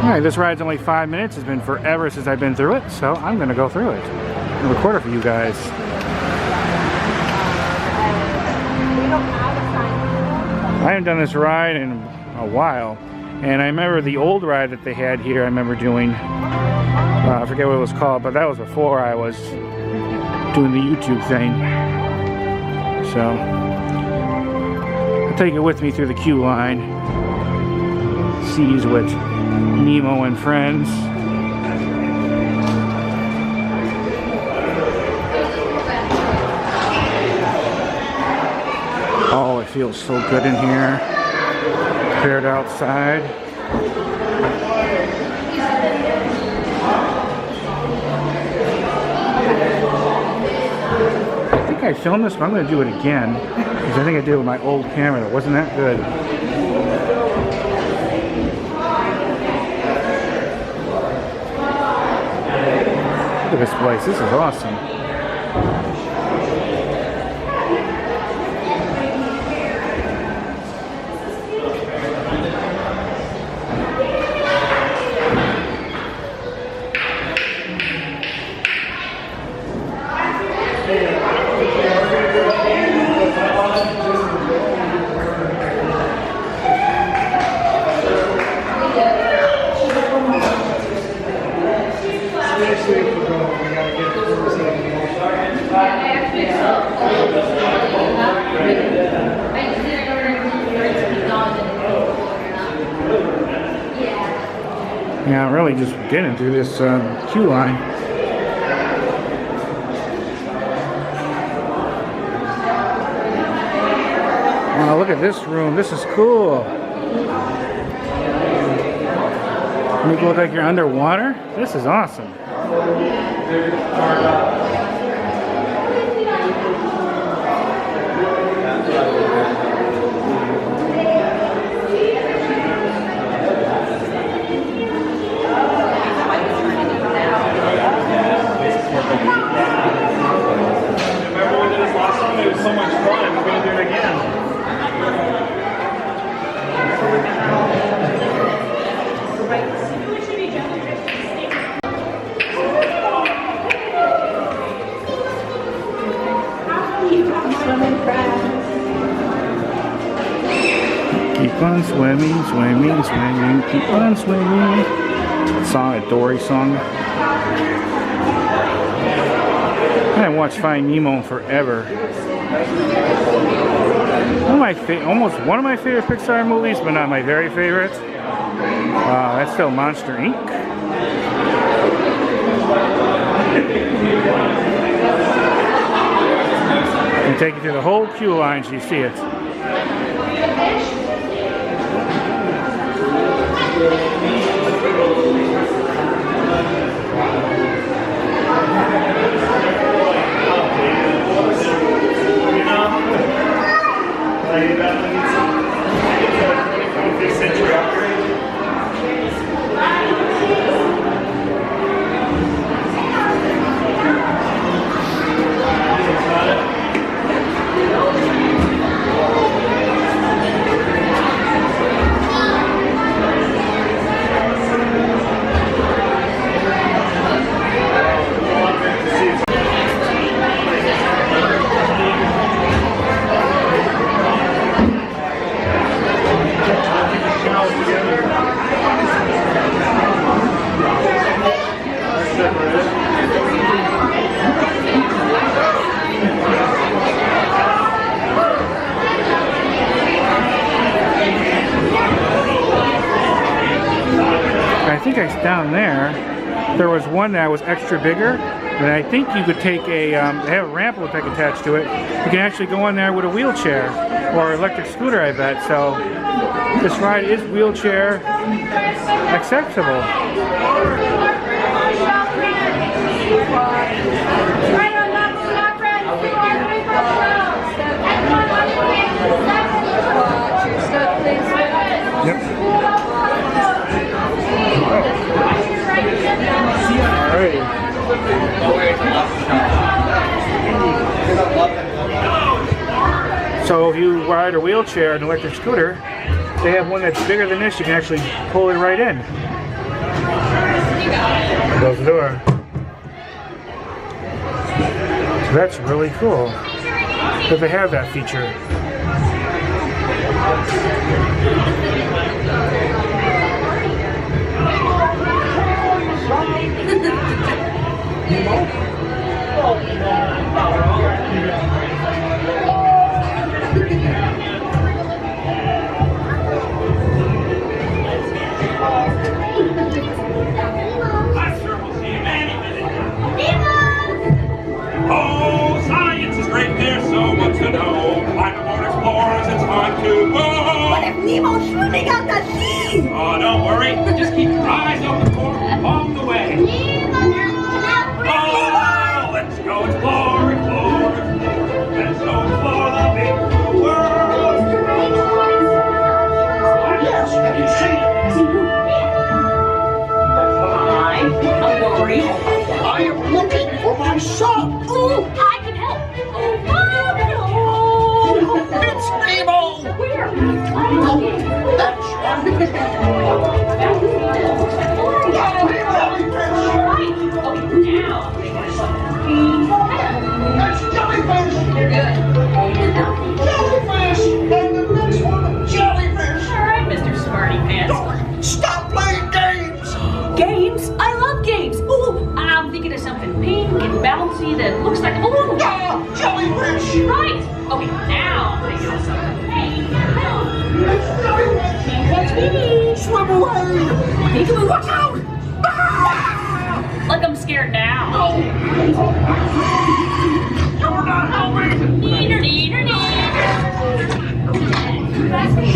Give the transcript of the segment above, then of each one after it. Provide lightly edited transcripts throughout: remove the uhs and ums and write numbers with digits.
Alright, this ride's only 5 minutes. It's been forever since I've been through it, so I'm going to go through it and record it for you guys. I haven't done this ride in a while, and I remember the old ride that they had here. I remember doing, I forget what it was called, but that was before I was doing the YouTube thing. So I'll take it with me through the queue line. Seas with Nemo and Friends. Oh, it feels so good in here compared to outside. I think I filmed this, but I'm going to do it again because I think I did it with my old camera. It wasn't that good. Look at this place. This is awesome. Yeah, I'm really just getting through this queue line. Wow, look at this room. This is cool. Make it look like you're underwater. This is awesome. So much fun, we're going to do it again. Keep on swimming, swimming, swimming, keep on swimming. Song, a Dory song. I haven't watched Finding Nemo in forever. Almost one of my favorite Pixar movies, but not my very favorite. That's still Monster Inc. And take you through the whole queue line so you see it. Down there was one that was extra bigger, and I think you could take a, they have a ramp look like attached to it. You can actually go in there with a wheelchair or electric scooter, I bet. So this ride is wheelchair accessible. Yep. So if you ride a wheelchair, an electric scooter, they have one that's bigger than this. You can actually pull it right in. Close the door. So that's really cool that they have that feature. Oh, science is great, there's so much to know. Like aboard explorers, it's time to go. What if Nemo's swimming out the sea? Oh, don't worry, just keep your eyes open for him along the way. Oh, let's go explore, explore, explore. Let's go explore the big world. Yes, have you seen it? I'm worried. I am looking for my son. Oh, I can help. Oh, no. It's Nemo. Where? Oh, that's right. That's jellyfish. They're good. Jellyfish. And the next one, jellyfish. All right, Mr. Smarty Pants. Stop playing games. Games? I love games. Ooh, I'm thinking of something pink and bouncy that looks like. Ooh, Ah, jellyfish. right. Okay, now I'm thinking of something pink. It's jellyfish. Can't catch me. Swim away. Peekaboo, watch out! Ah! Like I'm scared now. You're not helping. Neener, neener, neener.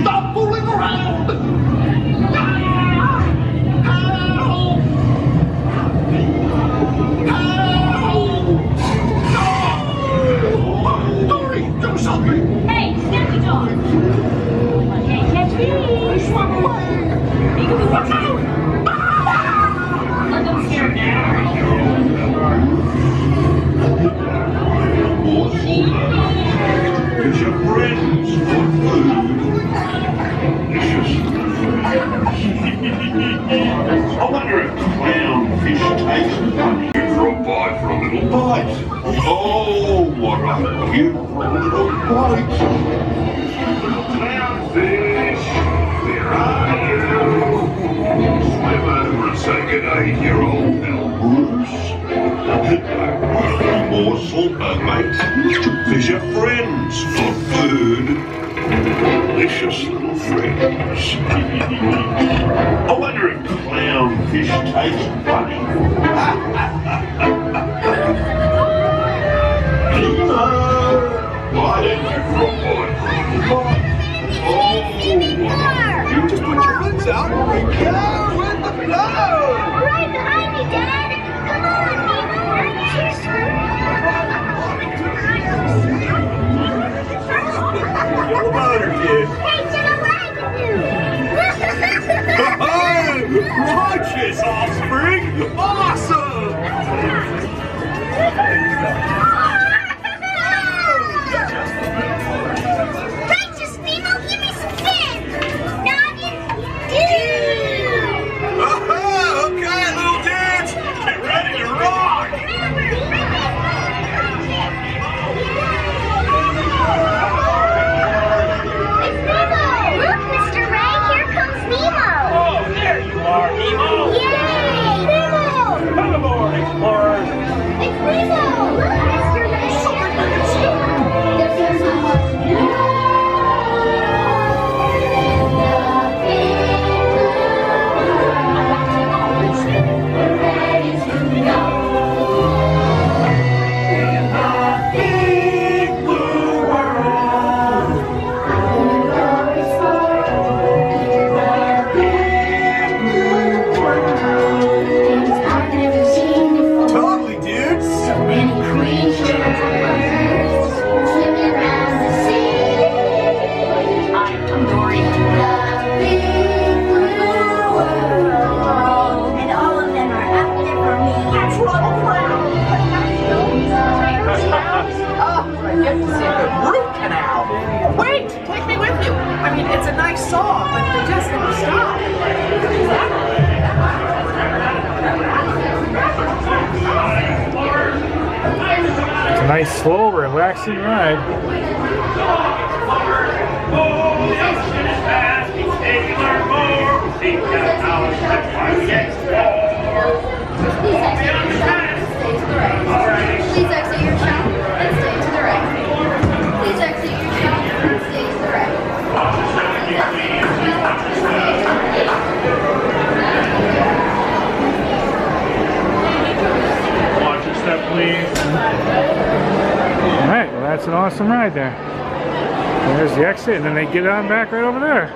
Stop fooling around. Dory, do something. Hey, Snoopy Dog. Can't catch me. Swim away. Peekaboo, watch out! Like I'm scared now. It's your friends for food. I wonder if clownfish taste funny. Drop by for a little bite. Oh, what a beautiful little bite. Clownfish, where are you? Swim over and say good day to your old pal Bruce. Morsel, mate. Fish are friends, not food. Delicious little friends. I wonder if clownfish taste funny. Why don't you drop by for a little bite? Oh, you just put your hands out and we go with the flow. Right behind me, Dad! Come on, Nemo! What about her, kid? Hey, to the wagon! Oh, righteous offspring! Awesome! Righteous Nemo, give me some fin! Noggin, do! Okay, little dudes, get ready to rock! It's Nemo! Look, Mr. Ray, here comes Nemo! Oh, there you are, Nemo. Yay! Nemo! Nice, slow, relaxing ride. Please exit your shop and stay to the right. Please exit your shop and stay to the right. Watch your step, please. Alright, well that's an awesome ride there. There's the exit, and then they get on back right over there.